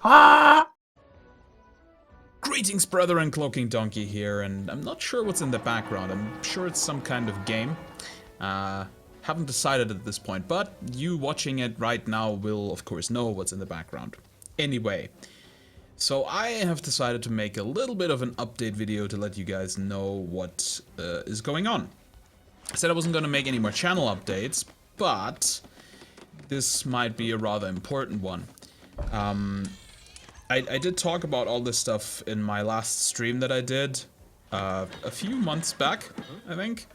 Ah! Greetings, brother, and Cloaking Donkey here, and I'm not sure what's in the background. I'm sure it's some kind of game. Haven't decided at this point, but you watching it right now will, of course, know what's in the background. Anyway, so I have decided to make a little bit of an update video to let you guys know what is going on. I said I wasn't going to make any more channel updates, but this might be a rather important one. I did talk about all this stuff in my last stream that I did a few months back, I think.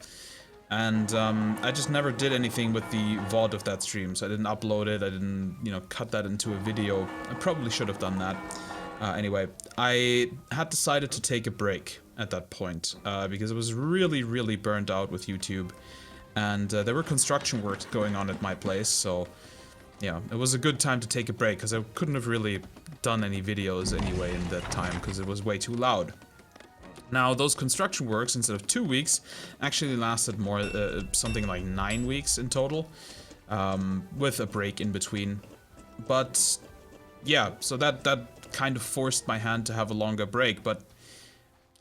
And I just never did anything with the VOD of that stream, so I didn't upload it, I didn't, cut that into a video. I probably should have done that. Anyway, I had decided to take a break at that point, because I was really, really burnt out with YouTube. And there were construction works going on at my place, so yeah, it was a good time to take a break, because I couldn't have really done any videos anyway in that time, because it was way too loud. Now, those construction works, instead of 2 weeks, actually lasted more, something like 9 weeks in total, with a break in between. But, yeah, so that kind of forced my hand to have a longer break, but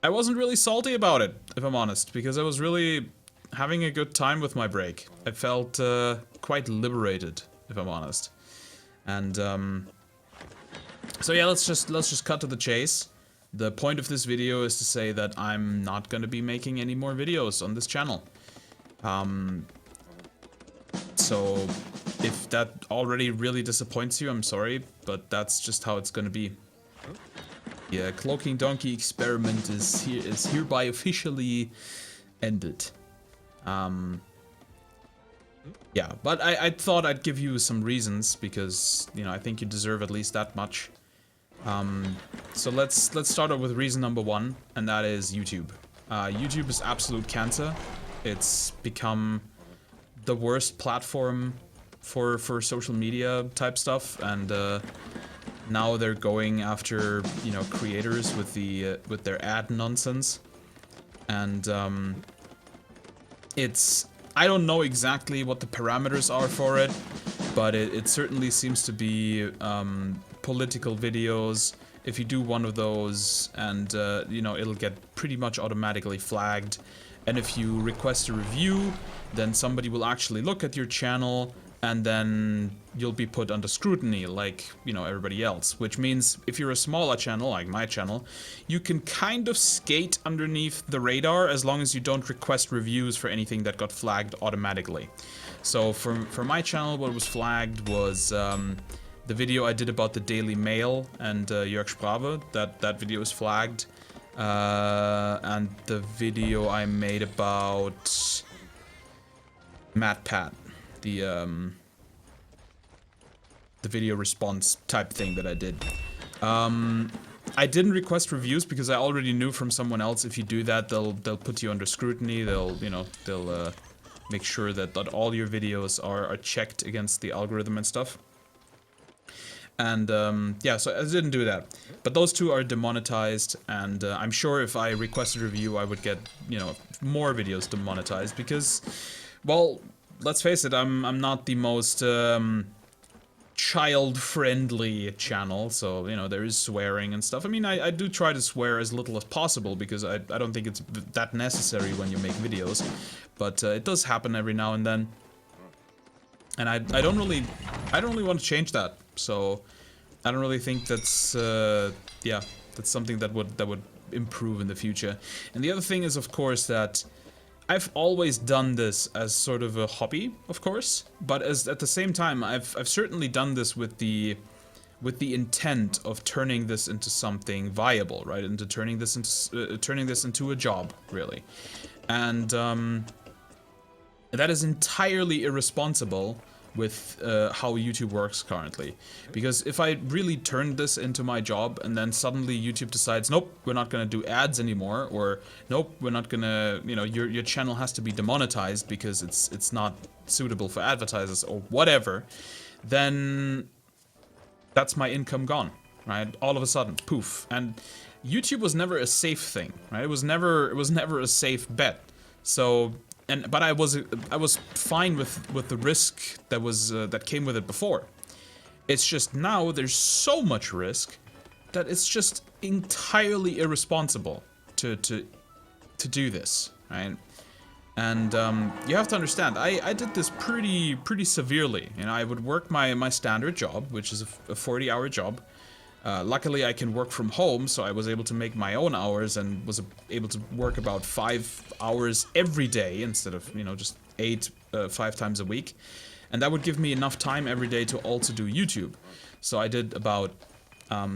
I wasn't really salty about it, if I'm honest, because I was really having a good time with my break. I felt quite liberated, if I'm honest. And, so yeah, let's just cut to the chase. The point of this video is to say that I'm not going to be making any more videos on this channel. So if that already really disappoints you, I'm sorry, but that's just how it's going to be. Yeah, Cloaking Donkey experiment is hereby officially ended. Yeah, but I thought I'd give you some reasons because, I think you deserve at least that much. So let's start off with reason number one, and that is YouTube. YouTube is absolute cancer. It's become the worst platform for social media type stuff, and now they're going after creators with their ad nonsense, and I don't know exactly what the parameters are for it, but it certainly seems to be political videos. If you do one of those, and it'll get pretty much automatically flagged, and if you request a review, then somebody will actually look at your channel, and then you'll be put under scrutiny like everybody else, which means if you're a smaller channel like my channel, you can kind of skate underneath the radar as long as you don't request reviews for anything that got flagged automatically. So for my channel, what was flagged was the video I did about the Daily Mail and Jörg Sprave. That video is flagged, and the video I made about MatPat, the video response type thing that I did. I didn't request reviews because I already knew from someone else if you do that, they'll put you under scrutiny. They'll make sure that all your videos are checked against the algorithm and stuff. And yeah, so I didn't do that. But those two are demonetized, and I'm sure if I requested a review, I would get more videos demonetized because, well, let's face it, I'm not the most child-friendly channel, so there is swearing and stuff. I mean, I do try to swear as little as possible because I don't think it's that necessary when you make videos, but it does happen every now and then, and I don't really want to change that. So I don't really think that's yeah, that's something that would improve in the future. And the other thing is, of course, that I've always done this as sort of a hobby, of course, but at the same time, I've certainly done this with the intent of turning this into something viable, right? Into turning this into a job, really. And that is entirely irresponsible with how YouTube works currently. Because if I really turned this into my job and then suddenly YouTube decides, nope, we're not gonna do ads anymore, or nope, we're not gonna, your channel has to be demonetized because it's not suitable for advertisers or whatever, then that's my income gone, right? All of a sudden, poof. And YouTube was never a safe thing, right? It was never a safe bet. So but I was fine with the risk that came with it before. It's just now there's so much risk that it's just entirely irresponsible to do this, right? And you have to understand, I did this pretty severely. You know, I would work my standard job, which is a 40-hour job. Luckily, I can work from home, so I was able to make my own hours and was able to work about 5 hours every day instead of, you know, just 5 times a week. And that would give me enough time every day to also do YouTube. So I did about, I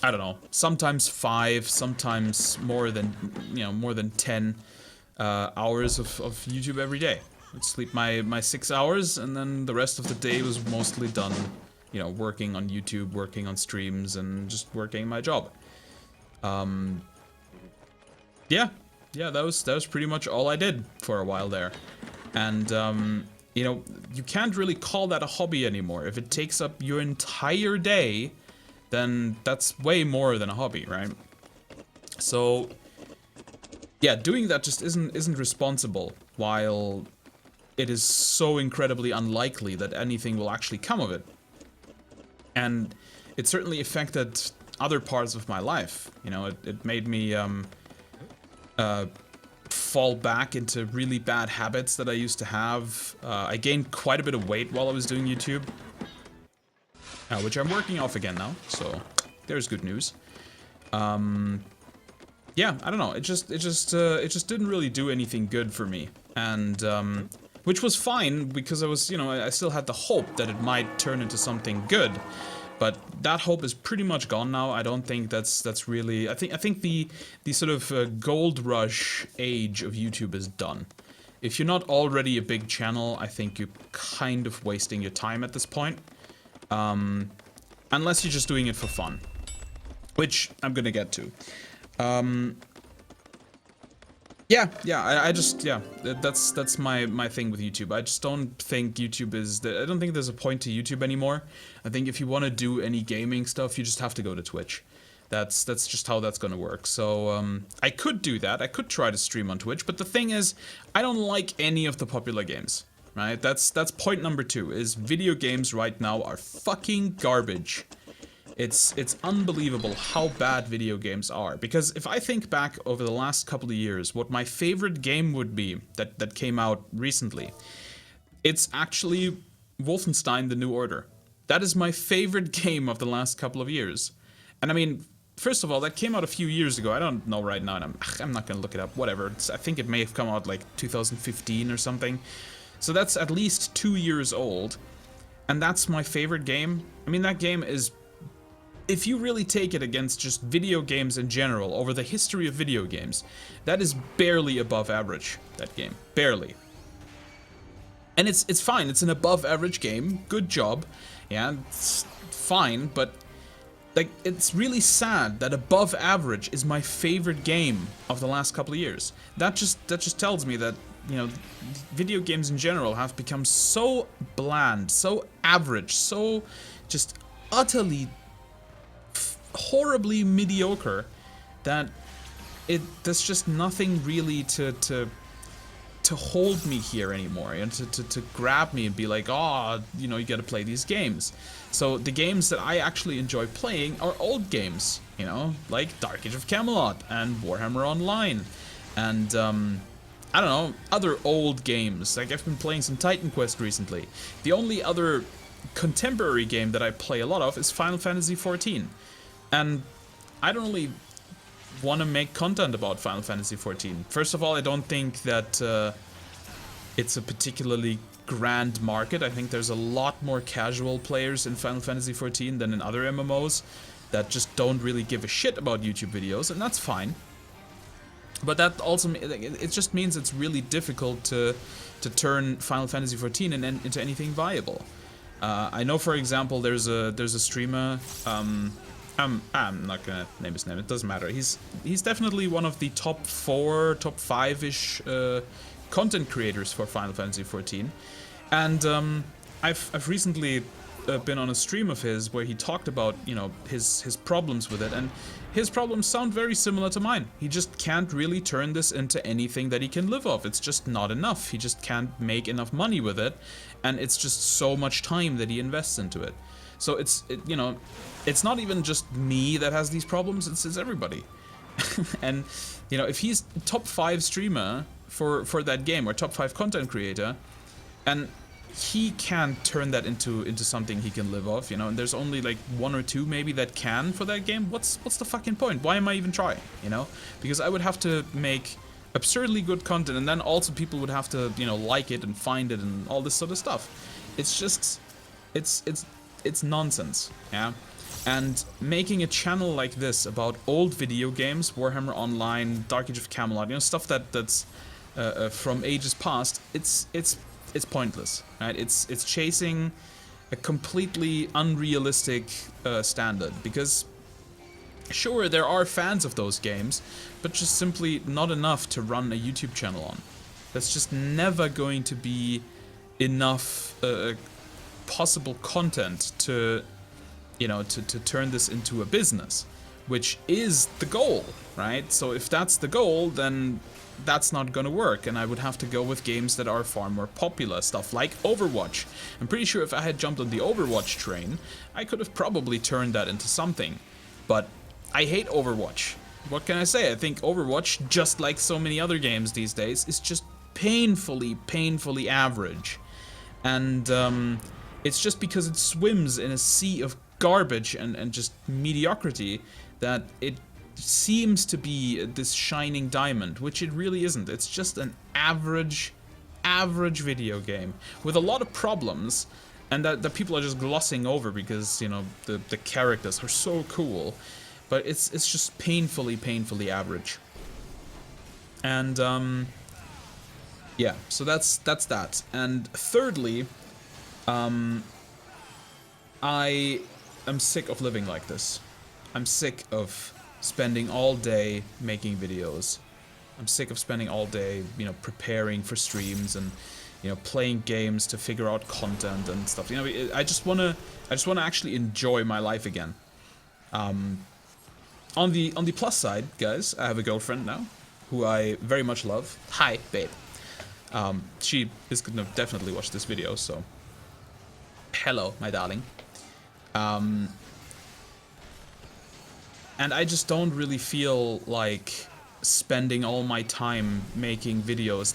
don't know, sometimes 5, sometimes more than 10 hours of YouTube every day. I'd sleep my 6 hours, and then the rest of the day was mostly done, you know, working on YouTube, working on streams, and just working my job. Yeah, that was pretty much all I did for a while there. And you know, you can't really call that a hobby anymore. If it takes up your entire day, then that's way more than a hobby, right? So yeah, doing that just isn't responsible, while it is so incredibly unlikely that anything will actually come of it. And it certainly affected other parts of my life. You know, it made me fall back into really bad habits that I used to have. I gained quite a bit of weight while I was doing YouTube, which I'm working off again now, so there's good news. Yeah, I don't know. It just didn't really do anything good for me, and which was fine because I was, you know, I still had the hope that it might turn into something good, but that hope is pretty much gone now. I don't think that's really. I think the sort of gold rush age of YouTube is done. If you're not already a big channel, I think you're kind of wasting your time at this point, unless you're just doing it for fun, which I'm gonna get to. That's my thing with YouTube. I just don't think YouTube is I don't think there's a point to YouTube anymore. I think if you want to do any gaming stuff, you just have to go to Twitch. That's just how that's gonna work. So I could do that. I could try to stream on Twitch, but the thing is, I don't like any of the popular games. Right? That's point number 2. Is video games right now are fucking garbage. It's unbelievable how bad video games are. Because if I think back over the last couple of years, what my favorite game would be that came out recently, it's actually Wolfenstein: The New Order. That is my favorite game of the last couple of years. And I mean, first of all, that came out a few years ago. I don't know right now, and I'm not gonna look it up. Whatever. I think it may have come out like 2015 or something. So that's at least 2 years old. And that's my favorite game. I mean, that game is... If you really take it against just video games in general, over the history of video games, that is barely above average, that game. Barely. And it's fine. It's an above average game. Good job. Yeah, it's fine, but... like, it's really sad that above average is my favorite game of the last couple of years. That just tells me that, you know, video games in general have become so bland, so average, so just utterly... horribly mediocre that there's just nothing really to hold me here anymore, and to grab me and be like, oh, you know, you gotta play these games. So the games that I actually enjoy playing are old games, you know, like Dark Age of Camelot and Warhammer Online, and I don't know, other old games. Like, I've been playing some Titan Quest recently. The only other contemporary game that I play a lot of is Final Fantasy XIV. And I don't really want to make content about Final Fantasy XIV. First of all, I don't think that it's a particularly grand market. I think there's a lot more casual players in Final Fantasy XIV than in other MMOs that just don't really give a shit about YouTube videos, and that's fine. But that also, it just means it's really difficult to turn Final Fantasy XIV into anything viable. I know, for example, there's a streamer. I'm not gonna name his name. It doesn't matter. He's definitely one of the top 4, top 5-ish content creators for Final Fantasy XIV, and I've recently been on a stream of his where he talked about, you know, his problems with it, and his problems sound very similar to mine. He just can't really turn this into anything that he can live off. It's just not enough. He just can't make enough money with it, and it's just so much time that he invests into it. So you know, it's not even just me that has these problems, it's everybody. And, you know, if he's top 5 streamer for that game, or top 5 content creator, and he can't turn that into something he can live off, you know, and there's only like 1 or 2 maybe that can for that game, what's the fucking point? Why am I even trying, you know? Because I would have to make absurdly good content, and then also people would have to, you know, like it and find it and all this sort of stuff. It's just, it's nonsense, yeah? And making a channel like this about old video games, Warhammer Online, Dark Age of Camelot, you know, stuff that's from ages past, it's pointless, right? It's chasing a completely unrealistic standard, because sure, there are fans of those games, but just simply not enough to run a YouTube channel on. That's just never going to be enough possible content to, you know, to turn this into a business, which is the goal, right? So if that's the goal, then that's not gonna work, and I would have to go with games that are far more popular, stuff like Overwatch. I'm pretty sure if I had jumped on the Overwatch train, I could have probably turned that into something. But I hate Overwatch. What can I say? I think Overwatch, just like so many other games these days, is just painfully average. And it's just because it swims in a sea of garbage and just mediocrity that it seems to be this shining diamond, which it really isn't. It's just an average video game with a lot of problems, and that people are just glossing over because, you know, the characters are so cool, but it's just painfully average. And yeah, so that's that. And thirdly, I am sick of living like this. I'm sick of spending all day making videos. I'm sick of spending all day, you know, preparing for streams and, you know, playing games to figure out content and stuff. You know, I just wanna actually enjoy my life again. On the plus side, guys, I have a girlfriend now, who I very much love. Hi, babe. She is gonna definitely watch this video, so hello, my darling. And I just don't really feel like spending all my time making videos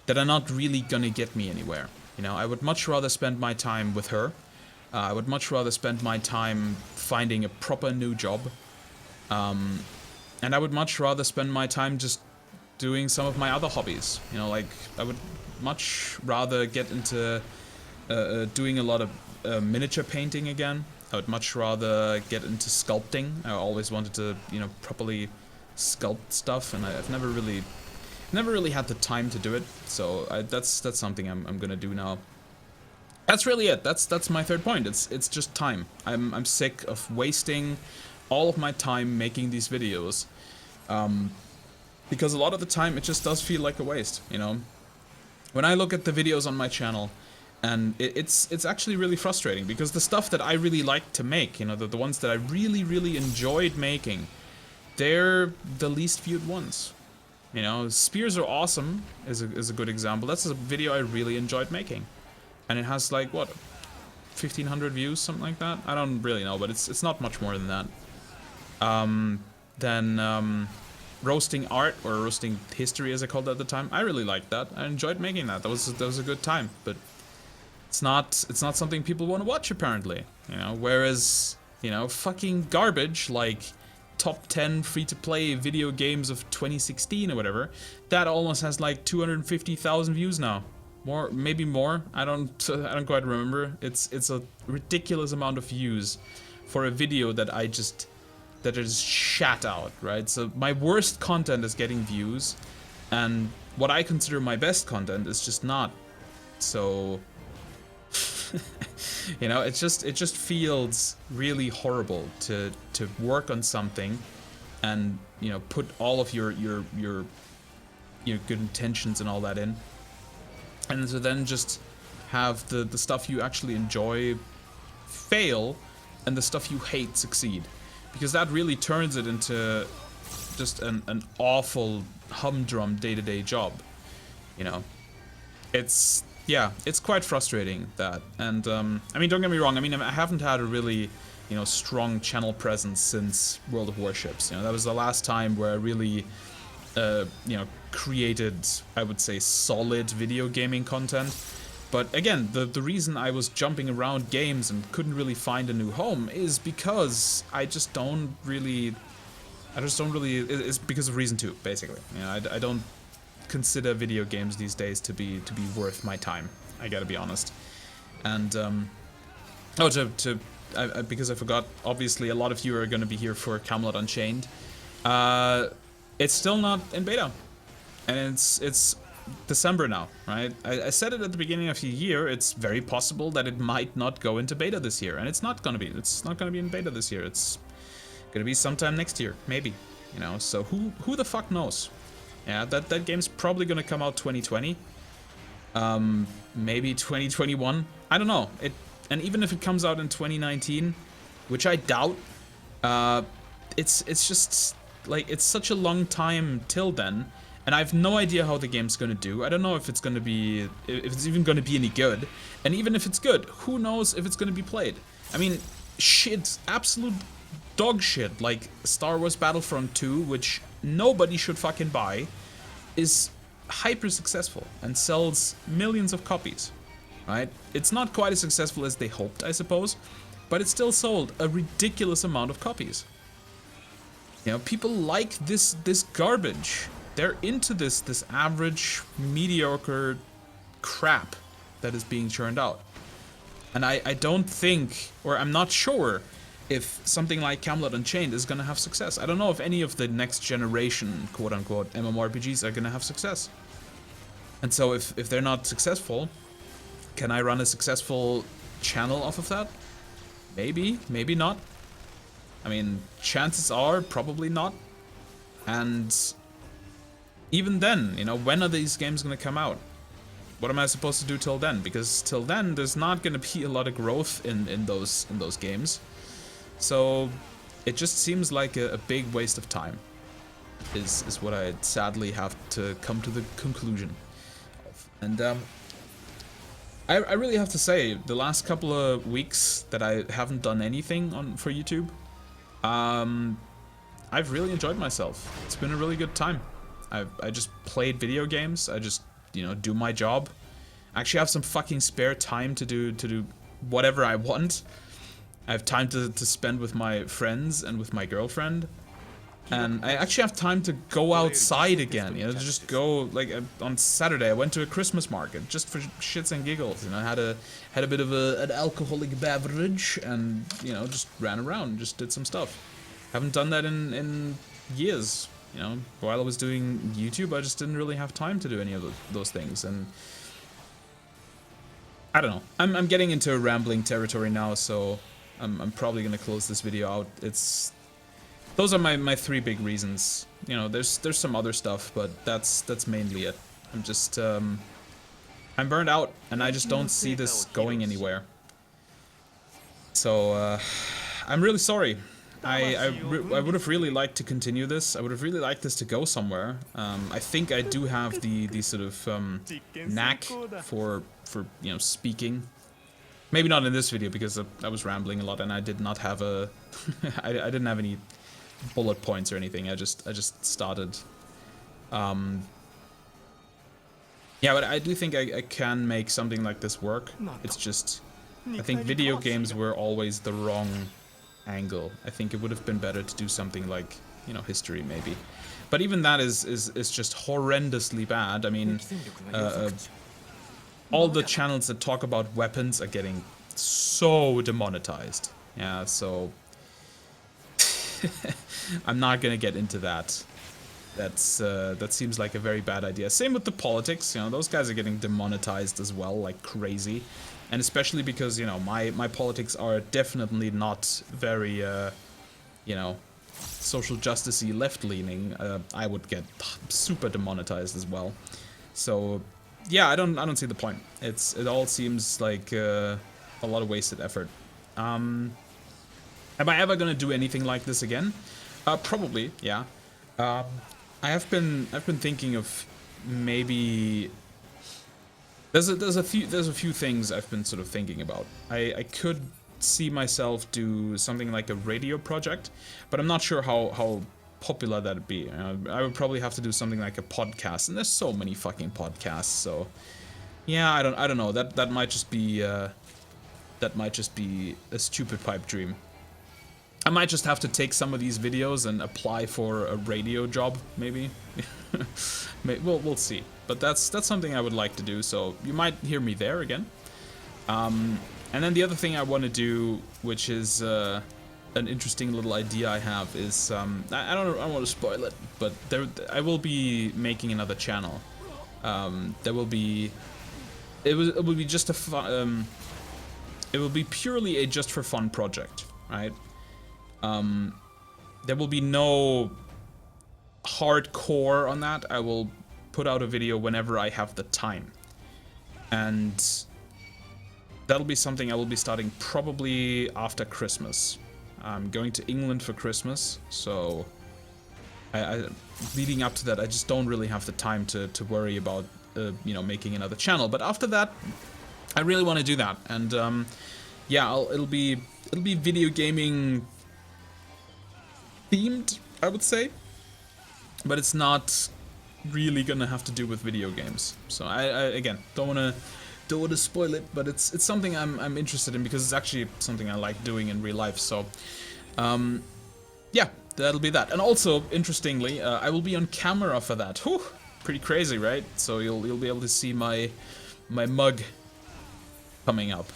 that are not really gonna get me anywhere. You know, I would much rather spend my time with her. I would much rather spend my time finding a proper new job. And I would much rather spend my time just doing some of my other hobbies. You know, like, I would much rather get into doing a lot of miniature painting again. I would much rather get into sculpting. I always wanted to, you know, properly sculpt stuff, and I've never really had the time to do it. So that's something I'm gonna do now. That's really it. That's my third point. It's just time. I'm sick of wasting all of my time making these videos, because a lot of the time it just does feel like a waste. You know, when I look at the videos on my channel. And it's actually really frustrating, because the stuff that I really like to make, you know, the ones that I really enjoyed making, they're the least viewed ones. You know, Spears Are Awesome is a good example. That's a video I really enjoyed making. And it has like, what, 1,500 views, something like that? I don't really know, but it's not much more than that. Then Roasting Art, or Roasting History as I called it at the time, I really liked that. I enjoyed making that. That was a good time, but it's not something people want to watch, apparently, you know, whereas, you know, fucking garbage like top 10 free-to-play video games of 2016 or whatever, that almost has like 250,000 views now. More, maybe more. I don't quite remember. It's a ridiculous amount of views for a video that I just shat out, right? So my worst content is getting views, and what I consider my best content is just not. So you know, it just feels really horrible to work on something and, you know, put all of your good intentions and all that in, and to then just have the stuff you actually enjoy fail and the stuff you hate succeed. Because that really turns it into just an awful humdrum day-to-day job, you know. It's, yeah, it's quite frustrating, that. And, I mean, don't get me wrong, I mean, I haven't had a really, you know, strong channel presence since World of Warships. You know, that was the last time where I really, you know, created, I would say, solid video gaming content. But again, the reason I was jumping around games and couldn't really find a new home is because I just don't really, it's because of reason 2, basically. You know, I don't consider video games these days to be worth my time. I gotta be honest. And, because I forgot, obviously a lot of you are gonna be here for Camelot Unchained. It's still not in beta. And it's December now, right? I said it at the beginning of the year. It's very possible that it might not go into beta this year, and it's not gonna be. It's not gonna be in beta this year. It's gonna be sometime next year, maybe. You know, so who the fuck knows? Yeah, that game's probably gonna come out 2020, maybe 2021. I don't know. And even if it comes out in 2019, which I doubt, it's just like it's such a long time till then. And I have no idea how the game's gonna do. I don't know if it's gonna be, if it's even gonna be any good. And even if it's good, who knows if it's gonna be played? I mean, shit, absolute dog shit, like Star Wars Battlefront 2, which nobody should fucking buy, is hyper successful and sells millions of copies, right? It's not quite as successful as they hoped, I suppose, but it still sold a ridiculous amount of copies. You know, people like this garbage. They're into this average, mediocre crap that is being churned out. And I don't think, or I'm not sure, if something like Camelot Unchained is gonna have success. I don't know if any of the next generation, quote-unquote, MMORPGs are gonna have success. And so if they're not successful, can I run a successful channel off of that? Maybe, maybe not. I mean, chances are probably not. And even then, you know, when are these games gonna come out? What am I supposed to do till then? Because till then, there's not gonna be a lot of growth in those games. So it just seems like a big waste of time. Is what I sadly have to come to the conclusion of. And I really have to say, the last couple of weeks that I haven't done anything for YouTube, I've really enjoyed myself. It's been a really good time. I just played video games. I just, you know, do my job. I actually have some fucking spare time to do whatever I want. I have time to spend with my friends and with my girlfriend. And I actually have time to go outside again, you know, to just go, like, on Saturday I went to a Christmas market, just for shits and giggles, you know, I had a bit of an alcoholic beverage, and, you know, just ran around, just did some stuff. Haven't done that in years, you know, while I was doing YouTube, I just didn't really have time to do any of those things, and I don't know, I'm getting into rambling territory now, so I'm probably gonna close this video out. Those are my 3 big reasons. You know, there's some other stuff, but that's mainly it. I'm just I'm burned out, and I just don't see this going anywhere. So I'm really sorry. I would have really liked to continue this. I would have really liked this to go somewhere. I think I do have the sort of knack for you know, speaking. Maybe not in this video, because I was rambling a lot, and I did not have a I didn't have any bullet points or anything. I just started. Yeah, but I do think I can make something like this work. It's just, I think video games were always the wrong angle. I think it would have been better to do something like, you know, history maybe. But even that is just horrendously bad. I mean, all the channels that talk about weapons are getting so demonetized. Yeah, so I'm not gonna get into that. That seems like a very bad idea. Same with the politics, you know, those guys are getting demonetized as well, like crazy. And especially because, you know, my politics are definitely not very, you know, social justice-y, left-leaning. I would get super demonetized as well. So yeah, I don't see the point. It all seems like a lot of wasted effort. Am I ever gonna do anything like this again? Probably, yeah. I've been thinking of maybe there's a few things I've been sort of thinking about. I could see myself do something like a radio project, but I'm not sure how popular that'd be. I would probably have to do something like a podcast, and there's so many fucking podcasts. So yeah, I don't know. That might just be a stupid pipe dream. I might just have to take some of these videos and apply for a radio job, maybe. We'll see. But that's something I would like to do, so you might hear me there again. And then the other thing I want to do, which is an interesting little idea I have, is I don't want to spoil it, but I will be making another channel. There will be it will be just a fun, it will be purely a just for fun project, right? There will be no hardcore on that. I will put out a video whenever I have the time. And that'll be something I will be starting probably after Christmas. I'm going to England for Christmas, so leading up to that, I just don't really have the time to worry about, you know, making another channel. But after that, I really want to do that. And yeah, it'll be video gaming themed, I would say, but it's not really gonna have to do with video games. So I again don't wanna spoil it, but it's something I'm interested in because it's actually something I like doing in real life. So yeah, that'll be that. And also, interestingly, I will be on camera for that. Whew, pretty crazy, right? So you'll be able to see my mug coming up.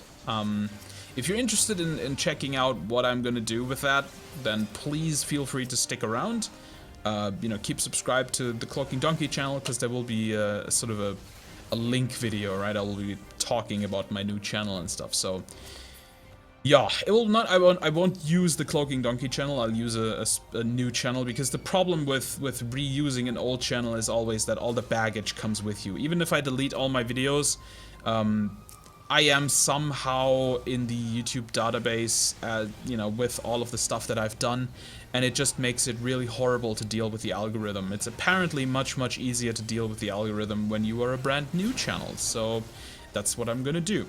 If you're interested in checking out what I'm gonna do with that, then please feel free to stick around. You know, keep subscribed to the Cloaking Donkey channel, because there will be sort of a link video, right? I will be talking about my new channel and stuff. So yeah, it will not. I won't use the Cloaking Donkey channel. I'll use a new channel, because the problem with reusing an old channel is always that all the baggage comes with you. Even if I delete all my videos, I am somehow in the YouTube database, you know, with all of the stuff that I've done, and it just makes it really horrible to deal with the algorithm. It's apparently much easier to deal with the algorithm when you are a brand new channel, so that's what I'm gonna do.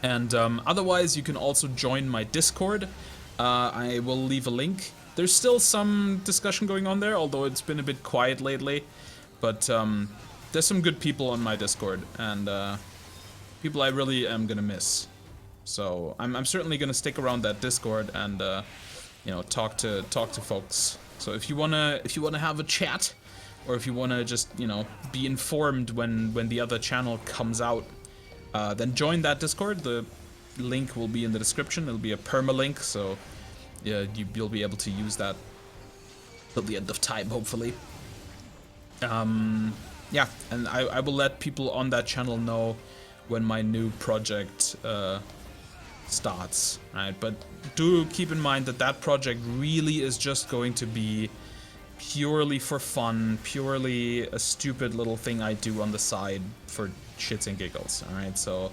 And otherwise, you can also join my Discord. I will leave a link. There's still some discussion going on there, although it's been a bit quiet lately, but there's some good people on my Discord, and people I really am gonna miss. So I'm certainly gonna stick around that Discord and you know, talk to folks. So if you wanna have a chat, or if you wanna just, you know, be informed when the other channel comes out, then join that Discord. The link will be in the description. It'll be a permalink, so yeah, you'll be able to use that till the end of time, hopefully. Yeah, and I will let people on that channel know when my new project starts, right? But do keep in mind that that project really is just going to be purely for fun, purely a stupid little thing I do on the side for shits and giggles, alright? So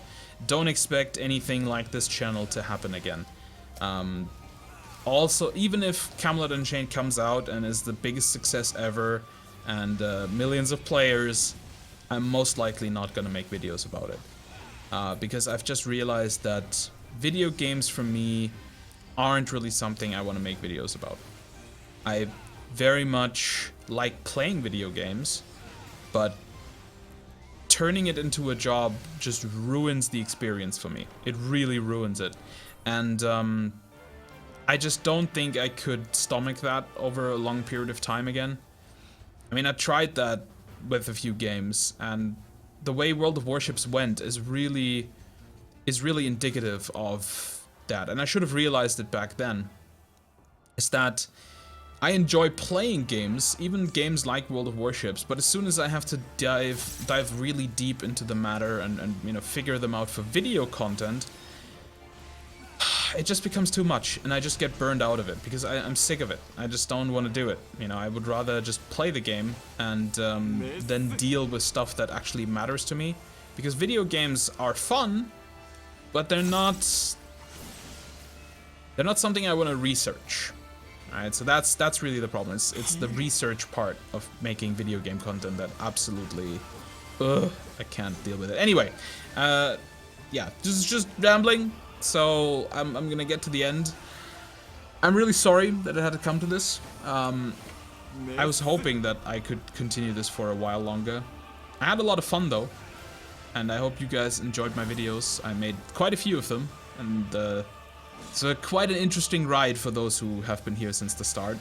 don't expect anything like this channel to happen again. Also, even if Camelot Unchained comes out and is the biggest success ever and millions of players, I'm most likely not gonna make videos about it. Because I've just realized that video games for me aren't really something I want to make videos about. I very much like playing video games, but turning it into a job just ruins the experience for me. It really ruins it. And I just don't think I could stomach that over a long period of time again. I mean, I tried that with a few games, and the way World of Warships went is really indicative of that, and I should have realized it back then. Is that I enjoy playing games, even games like World of Warships, but as soon as I have to dive really deep into the matter and you know, figure them out for video content, it just becomes too much, and I just get burned out of it, because I'm sick of it. I just don't want to do it. You know, I would rather just play the game and then deal with stuff that actually matters to me. Because video games are fun, but they're not They're not something I want to research. Alright, so that's really the problem. It's the research part of making video game content that absolutely... Ugh, I can't deal with it. Anyway, yeah, just rambling. So I'm gonna get to the end. I'm really sorry that it had to come to this. I was hoping that I could continue this for a while longer. I had a lot of fun though, and I hope you guys enjoyed my videos. I made quite a few of them, and it's quite an interesting ride for those who have been here since the start.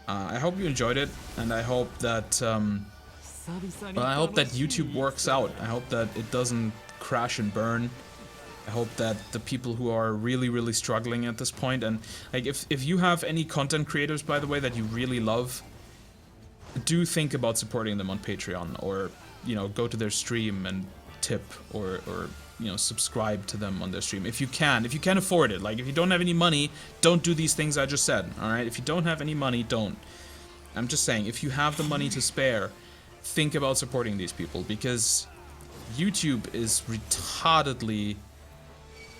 I hope you enjoyed it, and I hope that YouTube works out. I hope that it doesn't crash and burn. I hope that the people who are really struggling at this point, and like if you have any content creators, by the way, that you really love, do think about supporting them on Patreon, or you know, go to their stream and tip, or you know, subscribe to them on their stream if you can afford it. Like, if you don't have any money, don't do these things I just said. All right, if you don't have any money, don't. I'm just saying, if you have the money to spare, think about supporting these people, because YouTube is retardedly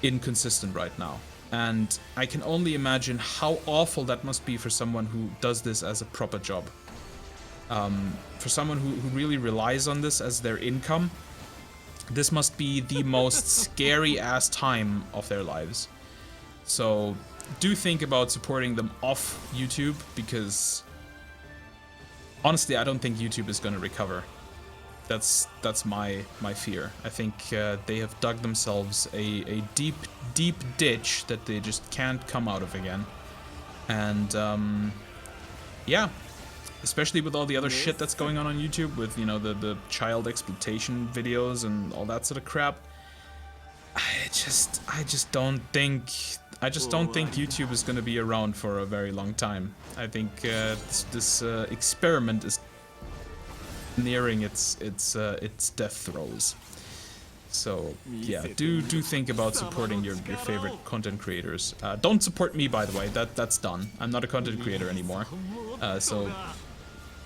inconsistent right now, and I can only imagine how awful that must be for someone who does this as a proper job. For someone who really relies on this as their income, this must be the most scary ass time of their lives. So do think about supporting them off YouTube, because honestly, I don't think YouTube is gonna recover. That's my fear. I think they have dug themselves a deep ditch that they just can't come out of again. And yeah, especially with all the other shit that's going on YouTube, with, you know, the child exploitation videos and all that sort of crap. I just don't think YouTube is gonna be around for a very long time. I think this experiment is nearing its death throes. So yeah, do think about supporting your favorite content creators. Don't support me, by the way. That's done. I'm not a content creator anymore. So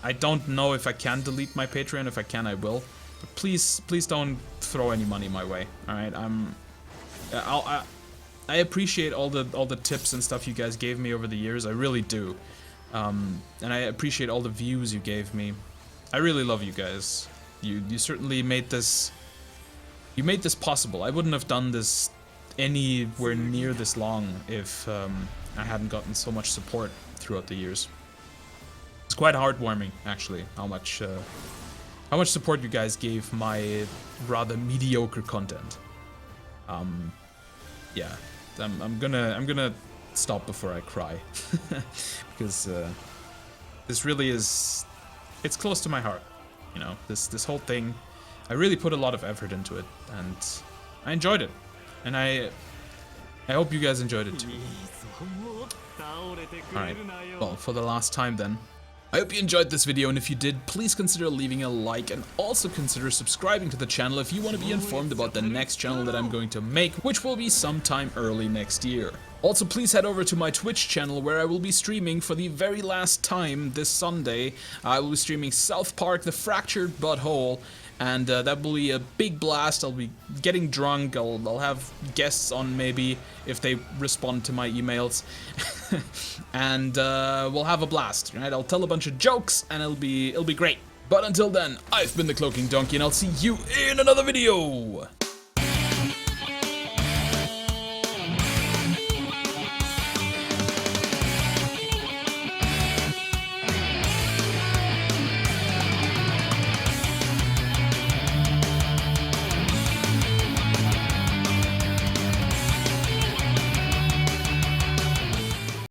I don't know if I can delete my Patreon. If I can, I will. But please don't throw any money my way. All right, I appreciate all the tips and stuff you guys gave me over the years. I really do. And I appreciate all the views you gave me. I really love you guys. You certainly made this. You made this possible. I wouldn't have done this anywhere near this long if I hadn't gotten so much support throughout the years. It's quite heartwarming, actually, how much support you guys gave my rather mediocre content. Yeah, I'm gonna stop before I cry, because this really is, it's close to my heart. You know, this whole thing, I really put a lot of effort into it, and I enjoyed it, and I hope you guys enjoyed it too. Alright, well, for the last time then, I hope you enjoyed this video, and if you did, please consider leaving a like, and also consider subscribing to the channel if you want to be informed about the next channel that I'm going to make, which will be sometime early next year. Also, please head over to my Twitch channel, where I will be streaming for the very last time this Sunday. I will be streaming South Park: The Fractured Butthole, and that will be a big blast. I'll be getting drunk, I'll have guests on maybe, if they respond to my emails, and we'll have a blast, right? I'll tell a bunch of jokes, and it'll be great. But until then, I've been the Cloaking Donkey, and I'll see you in another video!